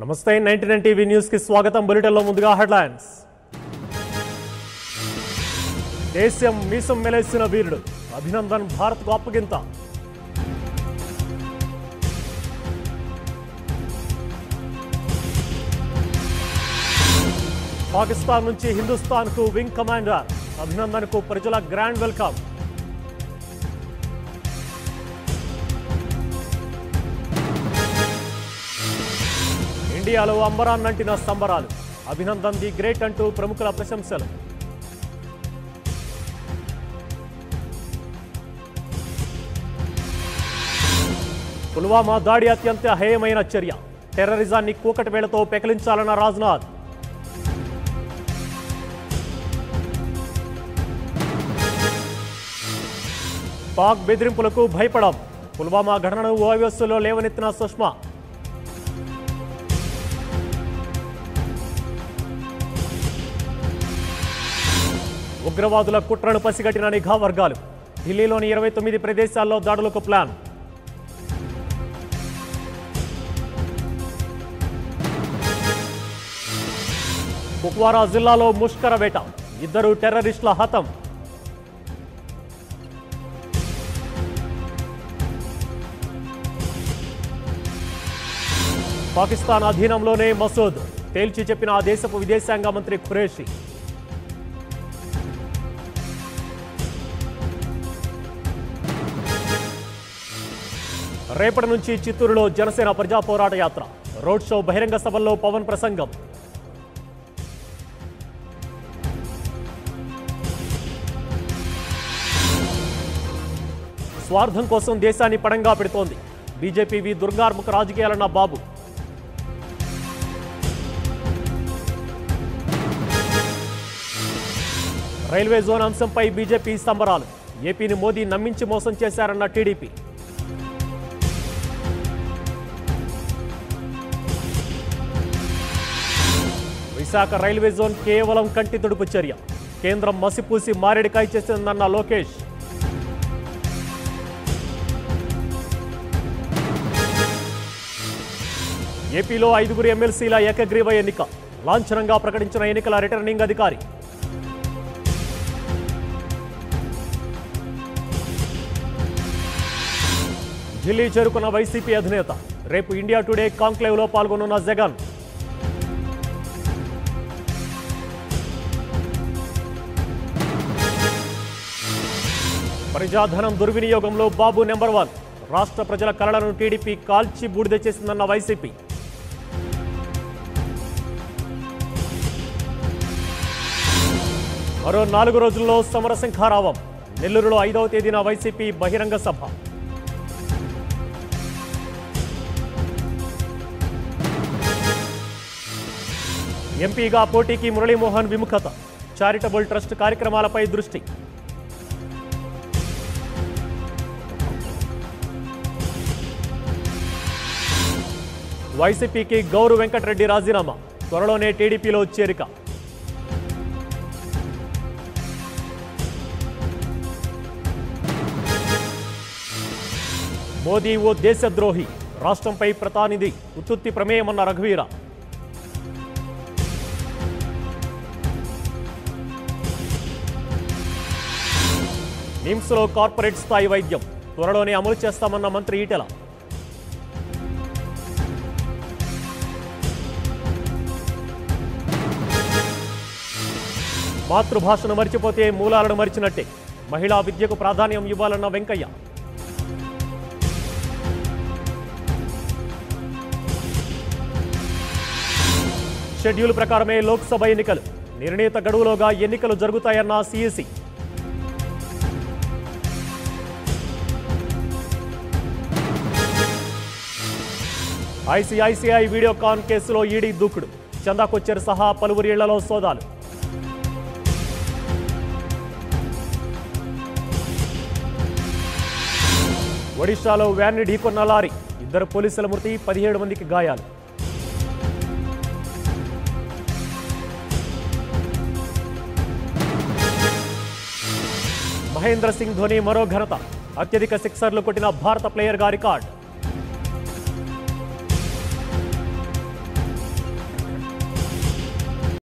నమస్తే 99 TV news కి స్వాగతం. బులెటిన్లో ముందుగా హెడ్లైన్స్. దేశం మీసం మెలేసిన వీరుడు అభినందన్ భారత్కు అప్పగింత. పాకిస్తాన్ నుంచి హిందుస్థాన్కు వింగ్ కమాండర్ అభినందన్కు ప్రజల గ్రాండ్ వెల్కమ్. ఇండియాలో అంబరాన్నంటిన సంబరాలు, అభినందన్ ది గ్రేట్ అంటూ ప్రముఖుల ప్రశంసలు. పుల్వామా దాడి అత్యంత హేయమైన చర్య, టెర్రరిజాన్ని కూకటి వేళతో పెకిలించాలన్న రాజ్నాథ్. పాక్ బెదిరింపులకు భయపడం, పుల్వామా ఘటనను ఓవైసీలో లేవనెత్తిన సుష్మా. ఉగ్రవాదుల కుట్రను పసిగట్టిన నిఘా వర్గాలు, ఢిల్లీలోని 29 ప్రదేశాల్లో దాడులకు ప్లాన్. కుప్వారా జిల్లాలో ముష్కర వేట, 2 టెర్రరిస్టుల హతం. పాకిస్తాన్ అధీనంలోనే మసూద్, తేల్చి చెప్పిన ఆ దేశపు విదేశాంగ మంత్రి ఖురేషి. రేపటి నుంచి చిత్తూరులో జనసేన ప్రజా పోరాట యాత్ర, రోడ్ షో, బహిరంగ సభల్లో పవన్ ప్రసంగం. స్వార్థం కోసం దేశాన్ని పడంగా పెడుతోంది బీజేపీ దుర్గార్ముఖ రాజకీయాలన్న బాబు. రైల్వే జోన్ అంశంపై బీజేపీ సంబరాలు, ఏపీని మోదీ నమ్మించి మోసం చేశారన్న టీడీపీ. విశాఖ రైల్వే జోన్ కేవలం కంటి తుడుపు చర్య, కేంద్రం మసిపూసి మారేడికాయ చేసిందన్న లోకేష్. ఏపీలో 5 ఎమ్మెల్సీల ఏకగ్రీవ ఎన్నిక, లాంఛనంగా ప్రకటించిన ఎన్నికల రిటర్నింగ్ అధికారి. ఢిల్లీ చేరుకున్న వైసీపీ అధినేత, రేపు ఇండియా టుడే కాంక్లేవ్లో పాల్గొనున్న జగన్. ప్రజాధనం దుర్వినియోగంలో బాబు నెంబర్ 1, రాష్ట్ర ప్రజల కలలను టీడీపీ కాల్చి బూడిద చేసిందన్న వైసీపీ. మరో 4 రోజుల్లో సమరశంఖారావం, నెల్లూరులో 5వ తేదీన వైసీపీ బహిరంగ సభ. ఎంపీగా పోటీకి మురళీమోహన్ విముఖత, చారిటబుల్ ట్రస్ట్ కార్యక్రమాలపై దృష్టి. వైసీపీకి గౌరు వెంకటరెడ్డి రాజీనామా, త్వరలోనే టీడీపీలో చేరిక. మోదీ ఓ దేశద్రోహి, రాష్ట్రంపై ప్రతానిధి ఉత్తుత్తి ప్రమేయమన్న రఘువీర. నిమ్స్లో కార్పొరేట్ స్థాయి వైద్యం, త్వరలోనే అమలు చేస్తామన్న మంత్రి ఈటెల. మాతృభాషను మరిచిపోతే మూలాలను మరిచినట్టే, మహిళా విద్యకు ప్రాధాన్యం ఇవ్వాలన్న వెంకయ్య. షెడ్యూల్ ప్రకారమే లోక్సభ ఎన్నికలు, నిర్ణీత గడువులోగా ఎన్నికలు జరుగుతాయన్న సిఇసి. ఐసీఐసీఐ వీడియోకాన్ కేసులో ఈడీ దూకుడు, చందా కొచ్చర్ సహా పలువురి ఇళ్లలో సోదాలు. ఒడిశాలో వ్యాన్ని ఢీకొన్న లారీ, 2 పోలీసుల మృతి, 17 మందికి గాయాలు. మహేంద్ర సింగ్ ధోని మరో ఘనత, అత్యధిక సిక్సర్లు కొట్టిన భారత ప్లేయర్గా రికార్డ్.